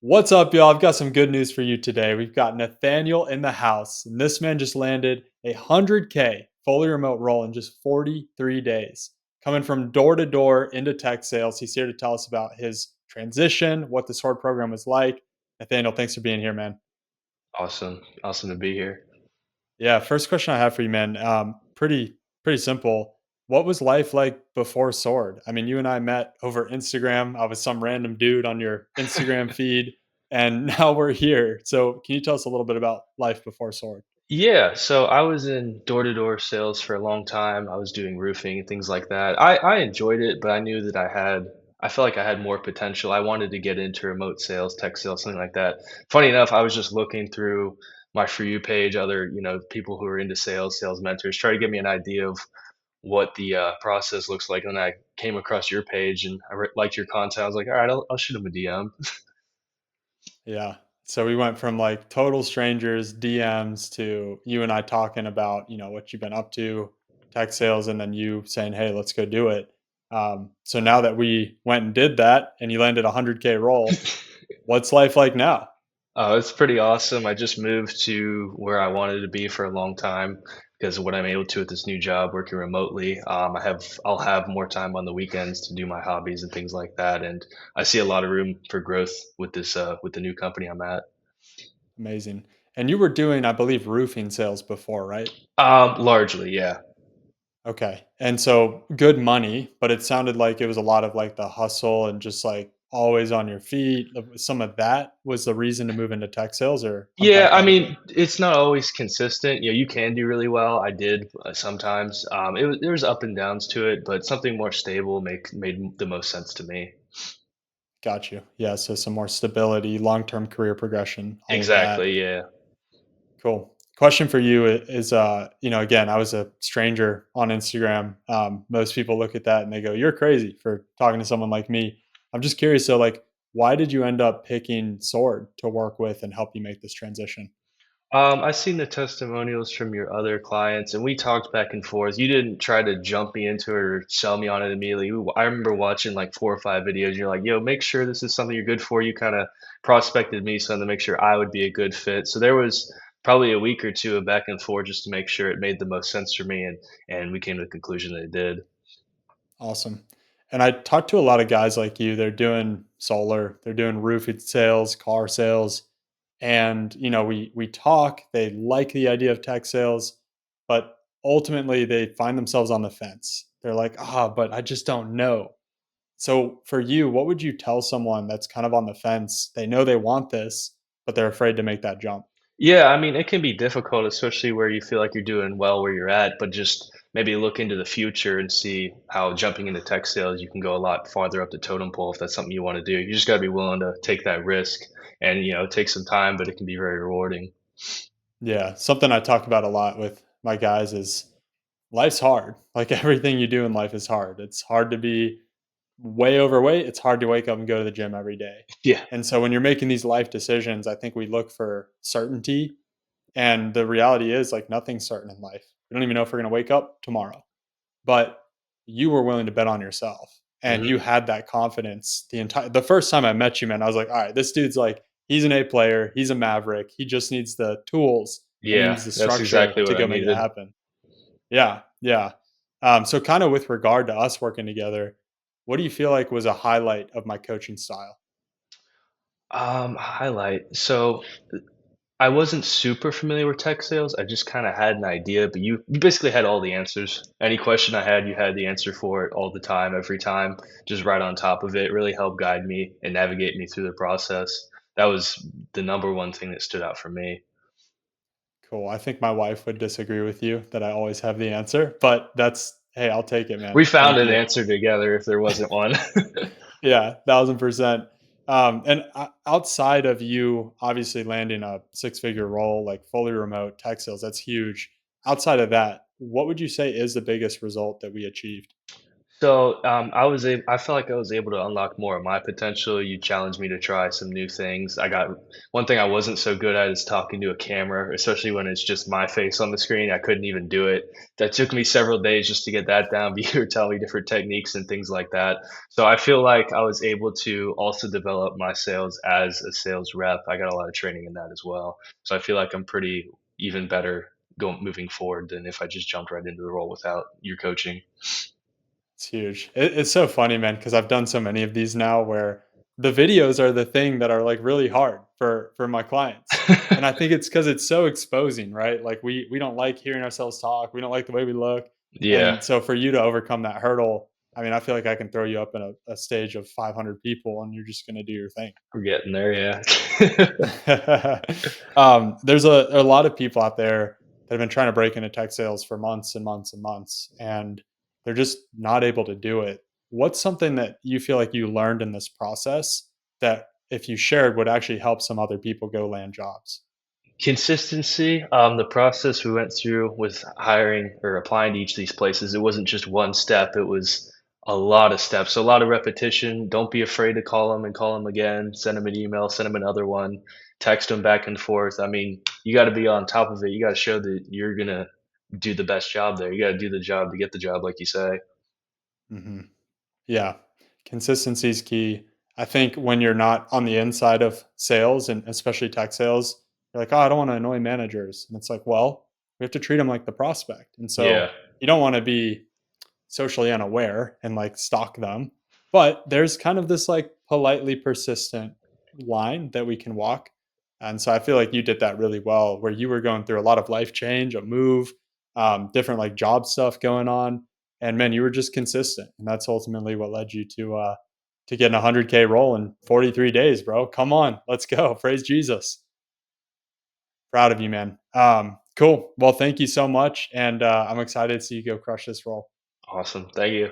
What's up, y'all? I've got some good news for you today. We've got Nathaniel in the house, and this man just landed a 100K fully remote role in just 43 days. Coming from door to door into tech sales, he's here to tell us about his transition, what the SWORD program was like. Nathaniel, thanks for being here, man. Awesome. Awesome to be here. Yeah, first question I have for you, man. Pretty simple. What was life like before Sword? I mean, you and I met over Instagram. I was some random dude on your Instagram feed, and now we're here. So, can you tell us a little bit about life before Sword? Yeah, so I was in door-to-door sales for a long time. I was doing roofing and things like that. I enjoyed it, but I knew that I felt like I had more potential. I wanted to get into remote sales, tech sales, something like that. Funny enough, I was just looking through my For You page, other, people who are into sales, sales mentors, try to give me an idea of what the process looks like. And I came across your page and liked your content. I was like, all right, I'll shoot him a DM. Yeah. So we went from like total strangers, DMs to you and I talking about, what you've been up to, tech sales, and then you saying, "Hey, let's go do it." So now that we went and did that, and you landed a 100K role, what's life like now? Oh, it's pretty awesome. I just moved to where I wanted to be for a long time because of what I'm able to with this new job working remotely. I'll have more time on the weekends to do my hobbies and things like that, and I see a lot of room for growth with this with the new company I'm at. Amazing. And you were doing, I believe, roofing sales before, right? Largely, yeah. Okay. And so good money, but it sounded like it was a lot of like the hustle and just like always on your feet. Some of that was the reason to move into tech sales, or Yeah, unpack I that a bit. mean, it's not always consistent. You can do really well. I did sometimes. There was up and downs to it, but something more stable made the most sense to me. Got you. Yeah. So some more stability, long term career progression, all of that. Exactly. Yeah. Cool. Question for you is, again, I was a stranger on Instagram. Most people look at that and they go, "You're crazy for talking to someone like me." I'm just curious. So, like, why did you end up picking Sword to work with and help you make this transition? I seen the testimonials from your other clients, and we talked back and forth. You didn't try to jump me into it or sell me on it immediately. I remember watching like 4 or 5 videos. You're like, "Yo, make sure this is something you're good for." You kind of prospected me some to make sure I would be a good fit. So there was probably a week or two of back and forth just to make sure it made the most sense for me, and we came to the conclusion that it did. Awesome. And I talked to a lot of guys like you. They're doing solar, they're doing roofing sales, car sales, and we talk. They like the idea of tech sales, but ultimately they find themselves on the fence. They're like, but I just don't know. So for you, what would you tell someone that's kind of on the fence? They know they want this, but they're afraid to make that jump. Yeah, I mean, it can be difficult, especially where you feel like you're doing well where you're at, but just maybe look into the future and see how jumping into tech sales, you can go a lot farther up the totem pole if that's something you want to do. You just got to be willing to take that risk and, take some time, but it can be very rewarding. Yeah, something I talk about a lot with my guys is life's hard. Like everything you do in life is hard. It's hard to be way overweight. It's hard to wake up and go to the gym every day. Yeah. And so when you're making these life decisions, I think we look for certainty. And the reality is, like, nothing's certain in life. We don't even know if we're going to wake up tomorrow. But you were willing to bet on yourself and you hmm had that confidence the first time I met you, man. I was like, all right, this dude's like, he's an A player, he's a maverick. He just needs the tools and he Yeah, needs the that's structure exactly to what I go make it needed. happen. Yeah, yeah. So kind of with regard to us working together, what do you feel like was a highlight of my coaching style? Highlight. So I wasn't super familiar with tech sales. I just kind of had an idea, but you basically had all the answers. Any question I had, you had the answer for it all the time, every time, just right on top of it. It really helped guide me and navigate me through the process. That was the number one thing that stood out for me. Cool. I think my wife would disagree with you that I always have the answer, but hey, I'll take it, man. We found Thank an you. answer together if there wasn't one. Yeah, 1000%. And outside of you obviously landing a six-figure role, like fully remote tech sales, that's huge. Outside of that, what would you say is the biggest result that we achieved? I felt like I was able to unlock more of my potential. You challenged me to try some new things. I got one thing I wasn't so good at is talking to a camera, especially when it's just my face on the screen. I couldn't even do it. That took me several days just to get that down. But you were telling me different techniques and things like that. So I feel like I was able to also develop my sales as a sales rep. I got a lot of training in that as well. So I feel like I'm pretty even better going moving forward than if I just jumped right into the role without your coaching. It's huge. It's so funny, man, because I've done so many of these now where the videos are the thing that are like really hard for my clients. And I think it's because it's so exposing, right? Like we don't like hearing ourselves talk. We don't like the way we look. Yeah. And so for you to overcome that hurdle, I mean, I feel like I can throw you up in a stage of 500 people and you're just going to do your thing. We're getting there, yeah. There's a lot of people out there that have been trying to break into tech sales for months and months and months, and they're just not able to do it. What's something that you feel like you learned in this process that if you shared would actually help some other people go land jobs? Consistency, the process we went through with hiring or applying to each of these places, it wasn't just one step, it was a lot of steps, a lot of repetition. Don't be afraid to call them and call them again, send them an email, send them another one, text them back and forth. I mean, you gotta be on top of it. You gotta show that you're gonna do the best job there. You gotta do the job to get the job, like you say. Hmm. Yeah, consistency is key. I think when you're not on the inside of sales and especially tech sales, you're like, oh, I don't want to annoy managers. And it's like, well, we have to treat them like the prospect. And so Yeah. you don't want to be socially unaware and like stalk them. But there's kind of this like politely persistent line that we can walk. And so I feel like you did that really well, where you were going through a lot of life change, a move, different like job stuff going on. And man, you were just consistent. And that's ultimately what led you to getting a 100K roll in 43 days, bro. Come on, let's go. Praise Jesus. Proud of you, man. Cool. Well, thank you so much. And I'm excited to see you go crush this role. Awesome. Thank you.